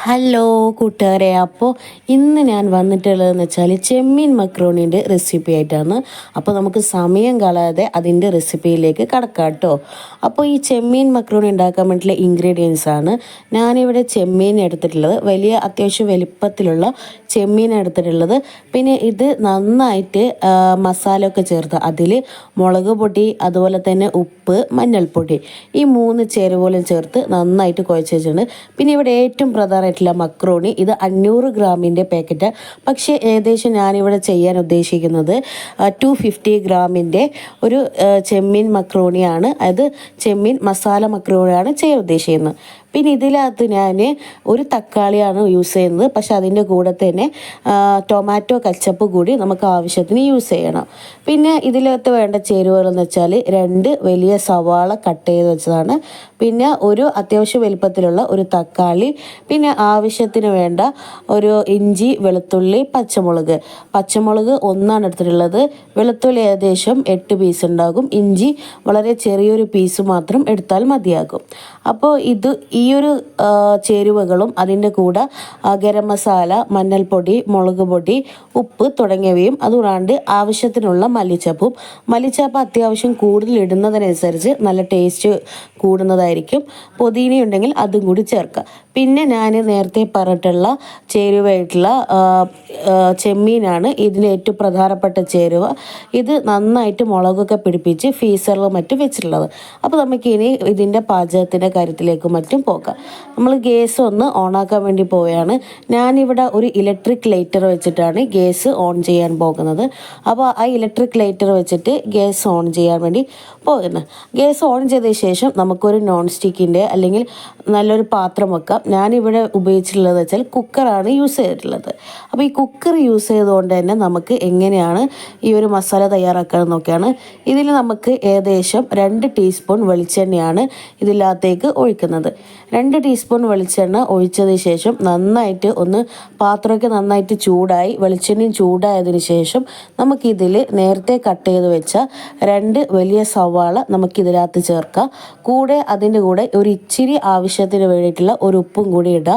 Hello കൂട്ടുകാരെ, അപ്പോൾ ഇന്ന് ഞാൻ വന്നിട്ടുള്ളതെന്ന് വെച്ചാൽ ചെമ്മീൻ മക്രോണീൻ്റെ റെസിപ്പി ആയിട്ടാണ്. അപ്പോൾ നമുക്ക് സമയം കളയാതെ അതിൻ്റെ റെസിപ്പിയിലേക്ക് കടക്കാം കേട്ടോ. അപ്പോൾ ഈ ചെമ്മീൻ മക്രോണി ഉണ്ടാക്കാൻ വേണ്ടിയിട്ടുള്ള ഇൻഗ്രീഡിയൻസ് ആണ് ഞാനിവിടെ ചെമ്മീൻ എടുത്തിട്ടുള്ളത്. വലിയ അത്യാവശ്യം വലിപ്പത്തിലുള്ള ചെമ്മീൻ എടുത്തിട്ടുള്ളത്. പിന്നെ ഇത് നന്നായിട്ട് മസാല ഒക്കെ ചേർത്ത് അതിൽ മുളക് പൊടി, അതുപോലെ തന്നെ ഉപ്പ്, മഞ്ഞൾപ്പൊടി, ഈ 3 ചേരുവകളും ചേർത്ത് നന്നായിട്ട് കുഴച്ച് വെച്ചിട്ടുണ്ട്. പിന്നെ ഇവിടെ ഏറ്റവും പ്രധാനമായിട്ടുള്ള മക്രോണി, ഇത് 500 ഗ്രാമിൻ്റെ പാക്കറ്റ്. പക്ഷേ ഏകദേശം ഞാനിവിടെ ചെയ്യാൻ ഉദ്ദേശിക്കുന്നത് 250 ഗ്രാമിൻ്റെ ഒരു ചെമ്മീൻ മക്രോണിയാണ്. അത് ചെമ്മീൻ മസാല മക്രോണിയാണ് ചെയ്യാൻ ഉദ്ദേശിക്കുന്നത്. പിന്നെ ഇതിനകത്ത് ഞാൻ ഒരു തക്കാളിയാണ് യൂസ് ചെയ്യുന്നത്. പക്ഷെ അതിൻ്റെ കൂടെ തന്നെ ടൊമാറ്റോ കച്ചപ്പ് കൂടി നമുക്ക് ആവശ്യത്തിന് യൂസ് ചെയ്യണം. പിന്നെ ഇതിനകത്ത് വേണ്ട ചേരുവകളെന്ന് വെച്ചാൽ 2 വലിയ സവാള കട്ട് ചെയ്ത് വെച്ചതാണ്, പിന്നെ ഒരു അത്യാവശ്യം വലുപ്പത്തിലുള്ള ഒരു തക്കാളി, പിന്നെ ആവശ്യത്തിന് വേണ്ട ഒരു ഇഞ്ചി, വെളുത്തുള്ളി, പച്ചമുളക് 1 എടുത്തിട്ടുള്ളത്, വെളുത്തുള്ളി ഏകദേശം 8 പീസ് ഉണ്ടാകും, ഇഞ്ചി വളരെ ചെറിയൊരു പീസ് മാത്രം എടുത്താൽ മതിയാകും. അപ്പോൾ ഈ ഒരു ചേരുവകളും അതിൻ്റെ കൂടെ ഗരം മസാല, മഞ്ഞൾപ്പൊടി, മുളക് പൊടി, ഉപ്പ് തുടങ്ങിയവയും, അതുകൂടാണ്ട് ആവശ്യത്തിനുള്ള മല്ലിച്ചപ്പ് അത്യാവശ്യം കൂടുതൽ ഇടുന്നതിനനുസരിച്ച് നല്ല ടേസ്റ്റ് കൂടുന്നതായിരിക്കും. പുതിന ഉണ്ടെങ്കിൽ അതും കൂടി ചേർക്കുക. പിന്നെ ഞാൻ നേരത്തെ പറഞ്ഞിട്ടുള്ള ചേരുവയായിട്ടുള്ള ചെമ്മീനാണ് ഇതിന് ഏറ്റവും പ്രധാനപ്പെട്ട ചേരുവ. ഇത് നന്നായിട്ട് മുളകൊക്കെ പിടിപ്പിച്ച് ഫീസറിലും മറ്റും വെച്ചിട്ടുള്ളത്. അപ്പോൾ നമുക്കിനി ഇതിൻ്റെ പാചകത്തിൻ്റെ കാര്യത്തിലേക്ക് മറ്റും പോകാം. നമ്മൾ ഗ്യാസ് ഒന്ന് ഓണാക്കാൻ വേണ്ടി പോവുകയാണ്. ഞാനിവിടെ ഒരു ഇലക്ട്രിക് ലൈറ്റർ വെച്ചിട്ടാണ് ഗ്യാസ് ഓൺ ചെയ്യാൻ പോകുന്നത്. അപ്പോൾ ആ ഇലക്ട്രിക് ലൈറ്റർ വെച്ചിട്ട് ഗ്യാസ് ഓൺ ചെയ്യാൻ വേണ്ടി പോകുന്നത്. ഗ്യാസ് ഓൺ ചെയ്ത ശേഷം നമുക്കൊരു നോൺ സ്റ്റിക്കിൻ്റെ അല്ലെങ്കിൽ നല്ലൊരു പാത്രം വെക്കാം. ഞാനിവിടെ ഉപയോഗിച്ചിട്ടുള്ളത് വെച്ചാൽ കുക്കറാണ് യൂസ് ചെയ്തിട്ടുള്ളത്. അപ്പോൾ ഈ കുക്കർ യൂസ് ചെയ്തുകൊണ്ട് തന്നെ നമുക്ക് എങ്ങനെയാണ് ഈ ഒരു മസാല തയ്യാറാക്കാൻ നോക്കിയാണ്. ഇതിൽ നമുക്ക് ഏകദേശം 2 ടീസ്പൂൺ വെളിച്ചെണ്ണയാണ് ഇതിനകത്തേക്ക് ഒഴിക്കുന്നത്. 2 ടീസ്പൂൺ വെളിച്ചെണ്ണ ഒഴിച്ചതിന് ശേഷം നന്നായിട്ട് പാത്രമൊക്കെ നന്നായിട്ട് ചൂടായി, വെളിച്ചെണ്ണയും ചൂടായതിനു ശേഷം നമുക്കിതിൽ നേരത്തെ കട്ട് ചെയ്ത് വെച്ച 2 വലിയ സവാള നമുക്കിതിനകത്ത് ചേർക്കാം. അതിൻ്റെ കൂടെ ഒരു ഇച്ചിരി ആവശ്യത്തിന് വേണ്ടിയിട്ടുള്ള ഒരു ഉപ്പും കൂടി ഇടുക.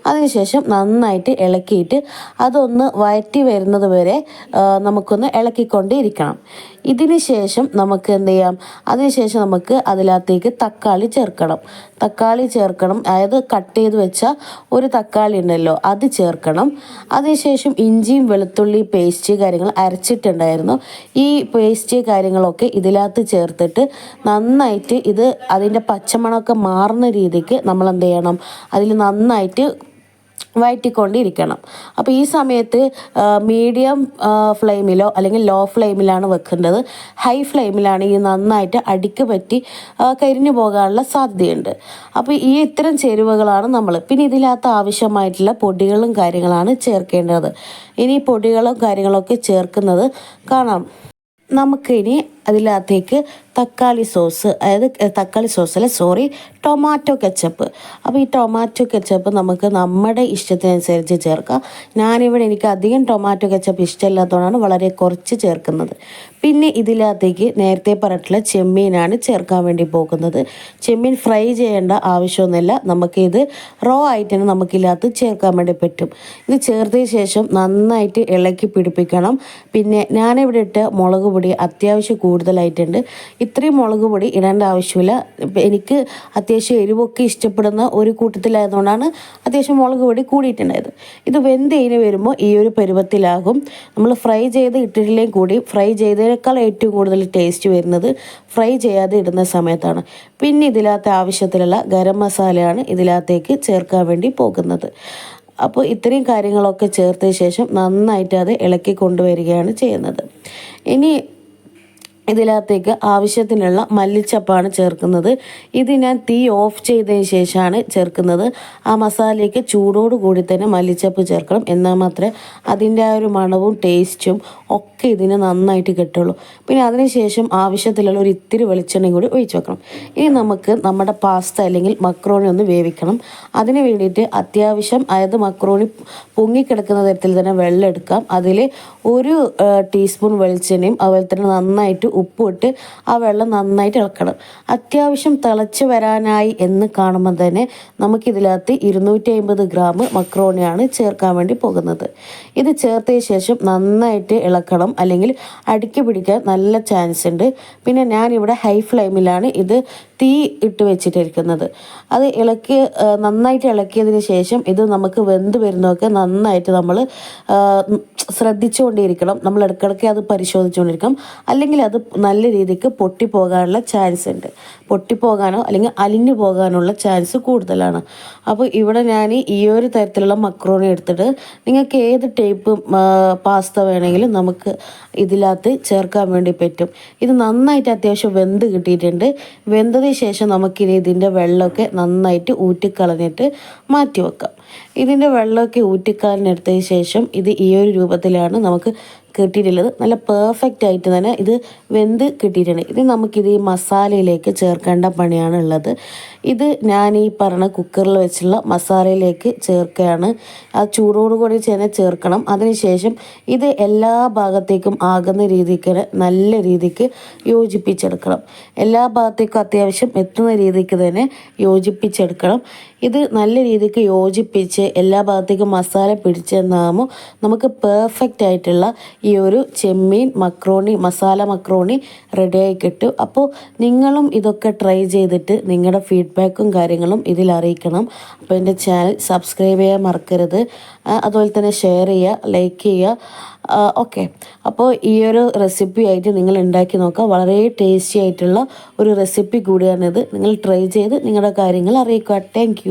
അതിനുശേഷം നന്നായിട്ട് ഇളക്കിയിട്ട് അതൊന്ന് വഴറ്റി വരുന്നത് വരെ നമുക്കൊന്ന് ഇളക്കിക്കൊണ്ടിരിക്കണം. ഇതിന് ശേഷം നമുക്ക് എന്ത് ചെയ്യാം, അതിനുശേഷം നമുക്ക് അതിനകത്തേക്ക് തക്കാളി ചേർക്കണം. അതായത് കട്ട് ചെയ്ത് വെച്ച ഒരു തക്കാളി ഉണ്ടല്ലോ, അത് ചേർക്കണം. അതിനുശേഷം ഇഞ്ചിയും വെളുത്തുള്ളി പേസ്റ്റ് കാര്യങ്ങൾ അരച്ചിട്ടുണ്ടായിരുന്നു. ഈ പേസ്റ്റ് കാര്യങ്ങളൊക്കെ ഇതിനകത്ത് ചേർത്തിട്ട് നന്നായിട്ട് അതിൻ്റെ പച്ചമണമൊക്കെ മാറുന്ന രീതിക്ക് നമ്മൾ എന്ത് ചെയ്യണം, അതിൽ നന്നായിട്ട് വഴറ്റിക്കൊണ്ടിരിക്കണം. അപ്പോൾ ഈ സമയത്ത് മീഡിയം ഫ്ലെയിമിലോ അല്ലെങ്കിൽ ലോ ഫ്ലെയിമിലാണ് വെക്കേണ്ടത്. ഹൈ ഫ്ലെയിമിലാണെങ്കിൽ നന്നായിട്ട് അടിക്ക് പറ്റി കരിഞ്ഞു പോകാനുള്ള സാധ്യതയുണ്ട്. അപ്പോൾ ഇത്തരം ചേരുവകളാണ് നമ്മൾ. പിന്നെ ഇതിനകത്ത് ആവശ്യമായിട്ടുള്ള പൊടികളും കാര്യങ്ങളാണ് ചേർക്കേണ്ടത്. ഇനി പൊടികളും കാര്യങ്ങളൊക്കെ ചേർക്കുന്നത് കാണാം. നമുക്കിനി അതിനകത്തേക്ക് ടൊമാറ്റോ കെച്ചപ്പ്. അപ്പോൾ ഈ ടൊമാറ്റോ കെച്ചപ്പ് നമുക്ക് നമ്മുടെ ഇഷ്ടത്തിനനുസരിച്ച് ചേർക്കാം. എനിക്ക് അധികം ടൊമാറ്റോ കെച്ചപ്പ് ഇഷ്ടമില്ലാത്തതുകൊണ്ടാണ് വളരെ കുറച്ച് ചേർക്കുന്നത്. പിന്നെ ഇതിനകത്തേക്ക് നേരത്തെ പറഞ്ഞിട്ടുള്ള ചെമ്മീനാണ് ചേർക്കാൻ വേണ്ടി പോകുന്നത്. ചെമ്മീൻ ഫ്രൈ ചെയ്യേണ്ട ആവശ്യമൊന്നുമില്ല, നമുക്കിത് റോ ആയിട്ടാണ് നമുക്കിതിനകത്ത് ചേർക്കാൻ വേണ്ടി പറ്റും. ഇത് ചേർത്തതിന് ശേഷം നന്നായിട്ട് ഇളക്കി പിടിപ്പിക്കണം. പിന്നെ ഞാനിവിടെ ഇട്ട് മുളക് പൊടി അത്യാവശ്യം കൂടുതലായിട്ടുണ്ട്. ഇത്രയും മുളക് പൊടി ഇടേണ്ട ആവശ്യമില്ല. എനിക്ക് അത്യാവശ്യം എരിവൊക്കെ ഇഷ്ടപ്പെടുന്ന ഒരു കൂട്ടത്തിലായതുകൊണ്ടാണ് അത്യാവശ്യം മുളക് പൊടി കൂടിയിട്ടുണ്ടായത്. ഇത് വെന്തതിന് വരുമ്പോൾ ഈ ഒരു പരുവത്തിലാകും. നമ്മൾ ഫ്രൈ ചെയ്ത് ഇട്ടിട്ടില്ലെങ്കിൽ കൂടി ഫ്രൈ ചെയ്തതിനേക്കാൾ ഏറ്റവും കൂടുതൽ ടേസ്റ്റ് വരുന്നത് ഫ്രൈ ചെയ്യാതെ ഇടുന്ന സമയത്താണ്. പിന്നെ ഇതിനകത്ത് ആവശ്യത്തിലുള്ള ഗരം മസാലയാണ് ഇതിനകത്തേക്ക് ചേർക്കാൻ വേണ്ടി പോകുന്നത്. അപ്പോൾ ഇത്രയും കാര്യങ്ങളൊക്കെ ചേർത്തതിന് ശേഷം നന്നായിട്ട് അത് ഇളക്കി കൊണ്ടുവരികയാണ് ചെയ്യുന്നത്. ഇനി ഇതിനകത്തേക്ക് ആവശ്യത്തിനുള്ള മല്ലിച്ചപ്പാണ് ചേർക്കുന്നത്. ഇത് ഞാൻ തീ ഓഫ് ചെയ്തതിന് ശേഷമാണ് ചേർക്കുന്നത്. ആ മസാലയ്ക്ക് ചൂടോടുകൂടി തന്നെ മല്ലിച്ചപ്പ് ചേർക്കണം, എന്നാൽ മാത്രമേ അതിൻ്റെ ആ ഒരു മണവും ടേസ്റ്റും ഒക്കെ ഇതിന് നന്നായിട്ട് കിട്ടുള്ളൂ. പിന്നെ അതിനുശേഷം ആവശ്യത്തിലുള്ള ഒരു ഇത്തിരി വെളിച്ചെണ്ണയും കൂടി ഒഴിച്ച് വെക്കണം. ഇനി നമുക്ക് നമ്മുടെ പാസ്ത അല്ലെങ്കിൽ മക്രോണി ഒന്ന് വേവിക്കണം. അതിന് വേണ്ടിയിട്ട് അത്യാവശ്യം, അതായത് മക്രോണി പൊങ്ങിക്കിടക്കുന്ന തരത്തിൽ തന്നെ വെള്ളം എടുക്കാം. അതിൽ 1 ടീസ്പൂൺ വെളിച്ചെണ്ണയും അതുപോലെ തന്നെ നന്നായിട്ട് ഉപ്പും ഇട്ട് ആ വെള്ളം നന്നായിട്ട് ഇളക്കണം. അത്യാവശ്യം തിളച്ച് വരാനായി എന്ന് കാണുമ്പോൾ തന്നെ നമുക്കിതിനകത്ത് 250 ഗ്രാം മക്രോണിയാണ് ചേർക്കാൻ വേണ്ടി പോകുന്നത്. ഇത് ചേർത്തതിന് ശേഷം നന്നായിട്ട് ഇളക്കണം, അല്ലെങ്കിൽ അടിക്ക് പിടിക്കാൻ നല്ല ചാൻസ് ഉണ്ട്. പിന്നെ ഞാനിവിടെ ഹൈ ഫ്ലെയിമിലാണ് ഇത് തീ ഇട്ട് വെച്ചിട്ടിരിക്കുന്നത്. അത് നന്നായിട്ട് ഇളക്കിയതിന് ശേഷം ഇത് നമുക്ക് വെന്ത് വരുന്നതൊക്കെ നന്നായിട്ട് നമ്മൾ ശ്രദ്ധിച്ചുകൊണ്ടിരിക്കണം. നമ്മൾ ഇടയ്ക്കിടയ്ക്ക് അത് പരിശോധിച്ചുകൊണ്ടിരിക്കണം, അല്ലെങ്കിൽ അത് നല്ല രീതിക്ക് പൊട്ടിപ്പോകാനുള്ള ചാൻസ് ഉണ്ട്. പൊട്ടിപ്പോകാനോ അല്ലെങ്കിൽ അലിഞ്ഞു പോകാനുള്ള ചാൻസ് കൂടുതലാണ്. അപ്പോൾ ഇവിടെ ഞാൻ ഈ ഒരു തരത്തിലുള്ള മക്രോണി എടുത്തിട്ട് നിങ്ങൾക്ക് ഏത് ടൈപ്പ് പാസ്ത വേണമെങ്കിലും നമുക്ക് ഇതിനകത്ത് ചേർക്കാൻ വേണ്ടി പറ്റും. ഇത് നന്നായിട്ട് അത്യാവശ്യം വെന്ത് കിട്ടിയിട്ടുണ്ട്. വെന്തതിന് ശേഷം നമുക്കിനി ഇതിൻ്റെ വെള്ളമൊക്കെ നന്നായിട്ട് ഊറ്റിക്കളഞ്ഞിട്ട് മാറ്റി വെക്കാം. ഇതിൻ്റെ വെള്ളമൊക്കെ ഊറ്റിക്കളഞ്ഞെടുത്തതിന് ശേഷം ഇത് ഈ ഒരു രൂപത്തിലാണ് നമുക്ക് കിട്ടിയിട്ടുള്ളത്. നല്ല പെർഫെക്റ്റ് ആയിട്ട് തന്നെ ഇത് വെന്ത് കിട്ടിയിട്ടുണ്ട്. ഇത് നമുക്കിത് ഈ മസാലയിലേക്ക് ചേർക്കേണ്ട പണിയാണ് ഉള്ളത്. ഇത് ഞാൻ ഈ പറഞ്ഞ കുക്കറിൽ വെച്ചുള്ള മസാലയിലേക്ക് ചേർക്കുകയാണ്. ആ ചൂടോടുകൂടി തന്നെ ചേർക്കണം. അതിനുശേഷം ഇത് എല്ലാ ഭാഗത്തേക്കും ആകുന്ന രീതിക്ക് നല്ല രീതിക്ക് യോജിപ്പിച്ചെടുക്കണം. എല്ലാ ഭാഗത്തേക്കും അത്യാവശ്യം എത്തുന്ന രീതിക്ക് തന്നെ യോജിപ്പിച്ചെടുക്കണം. ഇത് നല്ല രീതിക്ക് യോജിപ്പിച്ച് എല്ലാ ഭാഗത്തേക്കും മസാല പിടിച്ചെന്നാകുമ്പോൾ നമുക്ക് പെർഫെക്റ്റ് ആയിട്ടുള്ള ഈ ഒരു ചെമ്മീൻ മക്രോണി, മസാല മക്രോണി റെഡിയായി കിട്ടും. അപ്പോൾ നിങ്ങളും ഇതൊക്കെ ട്രൈ ചെയ്തിട്ട് നിങ്ങളുടെ ഫീഡ്ബാക്കും കാര്യങ്ങളും ഇതിൽ അറിയിക്കണം. അപ്പോൾ എൻ്റെ ചാനൽ സബ്സ്ക്രൈബ് ചെയ്യാൻ മറക്കരുത്. അതുപോലെ തന്നെ ഷെയർ ചെയ്യുക, ലൈക്ക് ചെയ്യുക. ഓക്കെ, അപ്പോൾ ഈ ഒരു റെസിപ്പി ആയിട്ട് നിങ്ങൾ ഉണ്ടാക്കി നോക്കുക. വളരെ ടേസ്റ്റി ആയിട്ടുള്ള ഒരു റെസിപ്പി കൂടിയാണിത്. നിങ്ങൾ ട്രൈ ചെയ്ത് നിങ്ങളുടെ കാര്യങ്ങൾ അറിയിക്കുക. താങ്ക്